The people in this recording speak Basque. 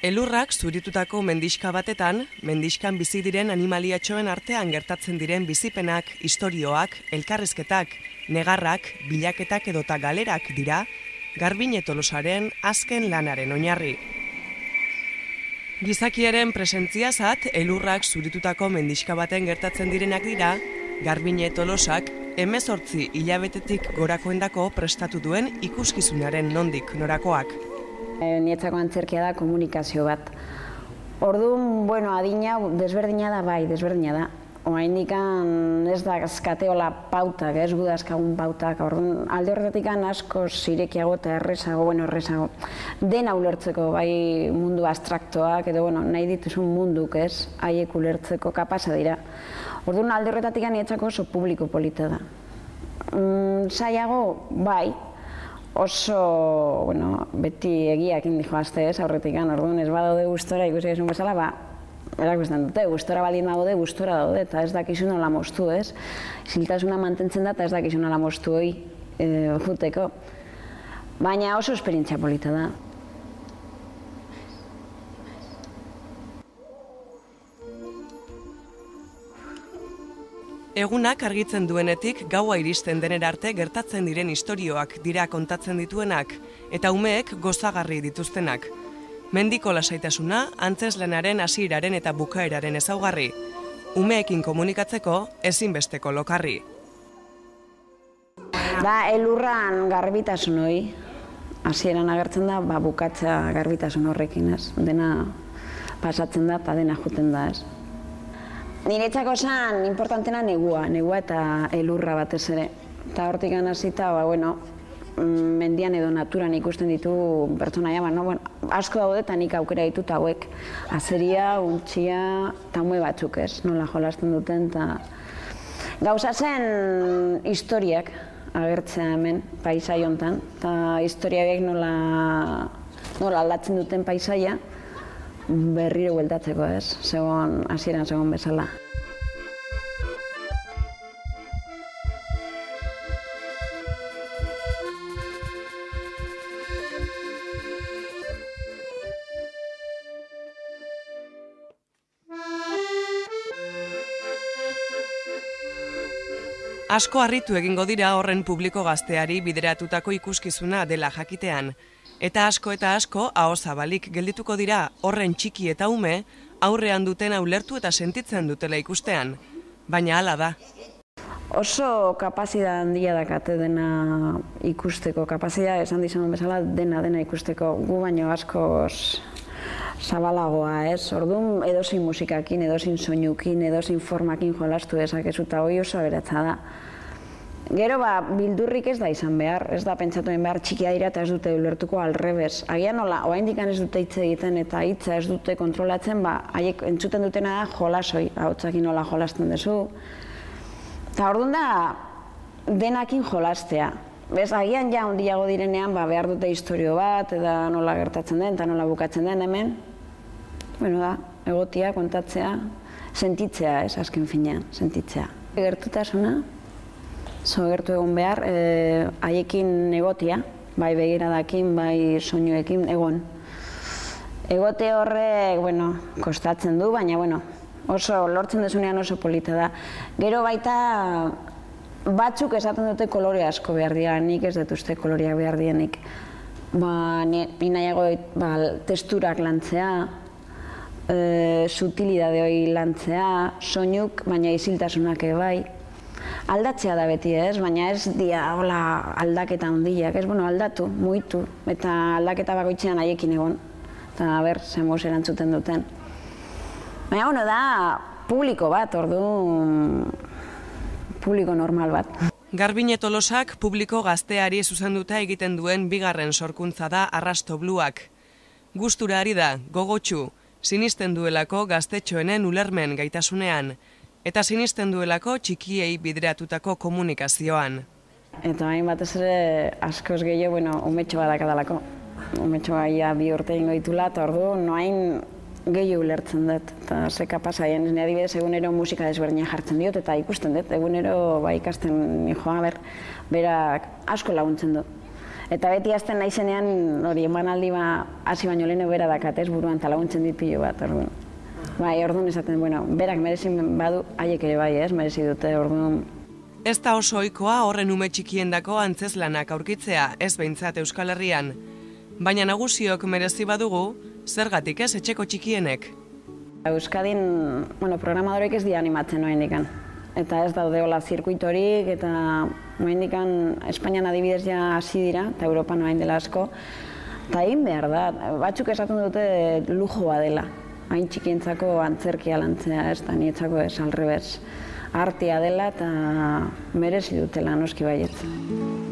Elurrak zuritutako mendixka batetan, mendixkan bizi diren animaliatxoen artean gertatzen diren bizipenak, istorioak, elkarrezketak, negarrak, bilaketak edota galerak dira, Garbiñe Tolosaren azken lanaren oinarri. Gizakiaren presentziazat, elurrak zuritutako mendixka baten gertatzen direnak dira, Garbiñe Tolosak 18 hilabetetik gorakoendako prestatu duen ikuskizunaren nondik norakoak. Nietzako antzerkia da komunikazio bat. Orduan, adina desberdina da, desberdina da. Oraindik ez da azkateola pautak, ez gu dazkagun pautak. Orduan, alde horretatik asko zirekiago eta errezago. Dena ulertzeko, bai mundu abstraktoak, edo nahi dituzun munduk ez, haiek ulertzeko kapasa dira. Orduan, alde horretatik nietzako oso publiko polita da. Zaiago, bai, oso, beti egiak indiko azte ez, aurretik orduan ez badaude gustora ikusi esun bezala, erakusten dute, gustora baldin daude, gustora daude, eta ez dakizu nola moztu ez. Ziltasuna mantentzen da, eta ez dakizu nola moztu hori juteko. Baina oso esperientzia polita da. Egunak argitzen duenetik gaua iristen denera arte gertatzen diren istorioak dira kontatzen dituenak, eta umeek gozagarri dituztenak. Mendiko lasaitasuna, antzeslanaren hasieraren eta bukaeraren ezaugarri. Umeekin komunikatzeko ezinbesteko lokarri. Da, elurran garbitasun hori, hasieran agertzen da, bukatzea garbitasun horrekin ez. Dena pasatzen da eta dena juten da ez. Niretzako zen importantena negua eta elurra batez ere. Eta hortik hasita, mendian edo naturan ikusten ditu pertsonaia, asko daude eta nik aukera ditut hauek. Azeria, untxia eta ume batzuk ez, nola jolasten duten. Gauza zen historiak agertzea hemen, paisai hontan. Eta historiak nola aldatzen duten paisaia, berriro bueltatzeko ez, hasieran zegoen bezala. Asko harritu egingo dira horren publiko gazteari bideratutako ikuskizuna dela jakitean. Eta asko ahozabalik geldituko dira horren txiki eta ume aurrean dutena ulertu eta sentitzen dutela ikustean. Baina hala da. Oso kapazida handia dakate dena ikusteko. Kapazida esan dizan bezala dena ikusteko. Gu baino askoz zabalagoa ez. Orduan edozein musikakin, edozein soinukin, edozein formakin jolastu dezakezu eta hori oso aberatsa da. Gero bildurrik ez da izan behar, ez da pentsatuen behar txikia dira eta ez dute ulertuko alrebez. Agian nola, oraindik ez dute hitz egiten eta hitza ez dute kontrolatzen, haiek entzuten dutena da jolasoi, ahotsakin nola jolasten duzu. Eta orduan da denakin jolastea. Agian ja handiago direnean behar dute istorio bat, eta nola gertatzen den, eta nola bukatzen den hemen. Egotia, kontatzea, sentitzea ez, azken finean, sentitzea. Gertutasuna, gertu egon behar, haiekin egotia, bai begiradakin, bai soinuekin egon. Egote horrek, kostatzen du, baina, oso lortzen desunean oso polita da. Gero baita, batzuk esaten dute kolore asko behar dira, nik ez dut uste koloreak behar dienik. Ni nahiago testurak lantzea, sutilidade hori lantzea, soinuk, baina isiltasunak bai. Aldatzea da beti ez, baina ez dia aldaketa handiak, ez aldatu, mugitu, eta aldaketa bakoitzean haiekin egon, eta zemoz erantzuten duten. Baina da publiko bat, orduan publiko normal bat. Garbiñe Tolosak publiko gazteari zuzenduta egiten duen bigarren sorkuntza da Arrasto Bluak. Gustura ari da, gogotsu, sinisten duelako gaztetxoenen ulermen gaitasunean, eta sinisten duelako txikiei bideratutako komunikazioan. Eta hain batez ere askoz gehiago, umetxo bat dakadalako. Umetxo ia 2 urte ingo ditula, eta orduan hain gehiago ulertzen dut. Eta ze kapasa, nire adibidez egunero musika desberdina jartzen diot, eta ikusten dut, egunero ikasten joa, berak asko laguntzen du. Eta beti azten naizenean, hori, emanaldi hasi baino lehen bera dakatez buruan eta laguntzen dit pilo bat, orduan. Bai, orduan esaten, bueno, berak merezi badu, haiek ere bai, merezi dute, orduan. Ez da oso ohikoa horren ume txikiendako antzeslanak aurkitzea, ez behintzat Euskal Herrian. Baina nagusiok merezi badugu, zergatik ez etxeko txikienek. Euskadin, programadoreek ez dira animatzen oraindikan. Eta ez daude hola zirkuitorik, eta oraindikan Espainian adibidez ja hasi dira, eta Europan orain dela asko. Eta egin behar da, batzuk esaten dute lujoa dela. Hain txikientzako antzerkia lantzea, ez da nietzako ez, alrebez. Artea dela eta merezi dutela noski baietz.